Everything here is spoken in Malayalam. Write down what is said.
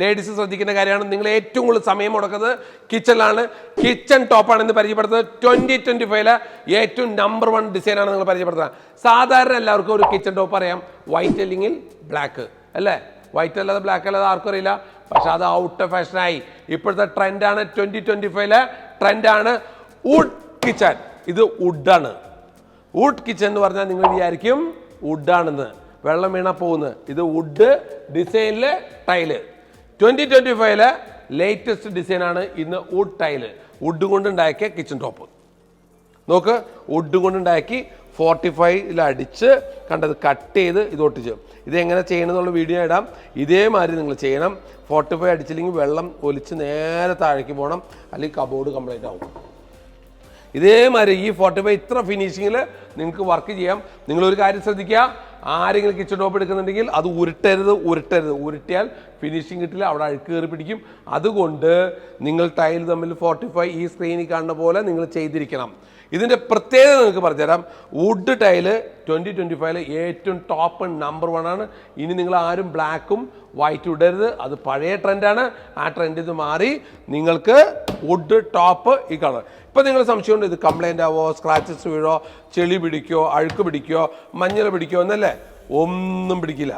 ലേഡീസ് ശ്രദ്ധിക്കേണ്ട കാര്യമാണ്. നിങ്ങൾ ഏറ്റവും കൂടുതൽ സമയം മുടക്കുന്നത് കിച്ചണിലാണ്. കിച്ചൺ ടോപ്പാണ് ഇന്ന് പരിചയപ്പെടുത്തുന്നത്. 2025 ഏറ്റവും നമ്പർ 1 ഡിസൈനാണ് നിങ്ങൾ പരിചയപ്പെടുത്തുന്നത്. സാധാരണ എല്ലാവർക്കും ഒരു കിച്ചൺ ടോപ്പ് അറിയാം, വൈറ്റ് അല്ലെങ്കിൽ ബ്ലാക്ക് അല്ലേ? വൈറ്റ് അല്ലാതെ ബ്ലാക്ക് അല്ലാതെ ആർക്കും അറിയില്ല. പക്ഷെ അത് ഔട്ട് ഓഫ് ഫാഷനായി. ഇപ്പോഴത്തെ ട്രെൻഡാണ്, 2025 ട്രെൻഡാണ് വുഡ് കിച്ചൺ. ഇത് വുഡാണ്. വുഡ് കിച്ചൺ എന്ന് പറഞ്ഞാൽ നിങ്ങൾ വിചാരിക്കും വുഡാണെന്ന്, വെള്ളം വീണ പോകുന്നത്. ഇത് വുഡ് ഡിസൈനിലെ ടൈല്. 2025 ലേറ്റസ്റ്റ് ഡിസൈനാണ് ഇന്ന് വുഡ് ടൈല്. വുഡ് കൊണ്ടുണ്ടാക്കിയ കിച്ചൺ ടോപ്പ് നോക്ക്. വുഡ് കൊണ്ടുണ്ടാക്കി 45 അടിച്ച് കണ്ടത് കട്ട് ചെയ്ത് ഇത് ഒട്ടിച്ച്. ഇതെങ്ങനെ ചെയ്യണമെന്നുള്ള വീഡിയോ ഇടാം. ഇതേമാതിരി നിങ്ങൾ ചെയ്യണം. 45 അടിച്ചില്ലെങ്കിൽ വെള്ളം ഒലിച്ച് നേരെ താഴേക്ക് പോകണം, അല്ലെങ്കിൽ കബോർഡ് കംപ്ലൈൻറ്റ് ആവും. ഇതേമാതിരി ഈ 45 ഇത്ര ഫിനിഷിങ്ങിൽ നിങ്ങൾക്ക് വർക്ക് ചെയ്യാം. നിങ്ങളൊരു കാര്യം ശ്രദ്ധിക്കുക, ആരെങ്കിലും കിച്ചൺ ടോപ്പ് എടുക്കുന്നുണ്ടെങ്കിൽ അത് ഉരുട്ടരുത്. ഉരുട്ടിയാൽ ഫിനിഷിങ് കിട്ടില്ല, അവിടെ അഴുക്ക് കയറി പിടിക്കും. അതുകൊണ്ട് നിങ്ങൾ ടൈൽ തമ്മിൽ 45 ഈ സ്ക്രീനിൽ കാണുന്ന പോലെ നിങ്ങൾ ചെയ്തിരിക്കണം. ഇതിൻ്റെ പ്രത്യേകത നിങ്ങൾക്ക് പറഞ്ഞുതരാം. വുഡ് ടൈല് 2025 ഏറ്റവും ടോപ്പ് നമ്പർ 1 ആണ്. ഇനി നിങ്ങൾ ആരും ബ്ലാക്കും വൈറ്റ് ഇടരുത്, അത് പഴയ ട്രെൻഡാണ്. ആ ട്രെൻഡിൽ നിന്ന് മാറി നിങ്ങൾക്ക് വുഡ് ടോപ്പ് ഈ കളർ. ഇപ്പം നിങ്ങൾ സംശയമുണ്ട് ഇത് കംപ്ലൈൻ്റ് ആവോ, സ്ക്രാച്ചസ് വീഴോ, ചെളി പിടിക്കോ, അഴുക്ക് പിടിക്കോ, മഞ്ഞൾ പിടിക്കോ എന്നല്ലേ? ഒന്നും പിടിക്കില്ല.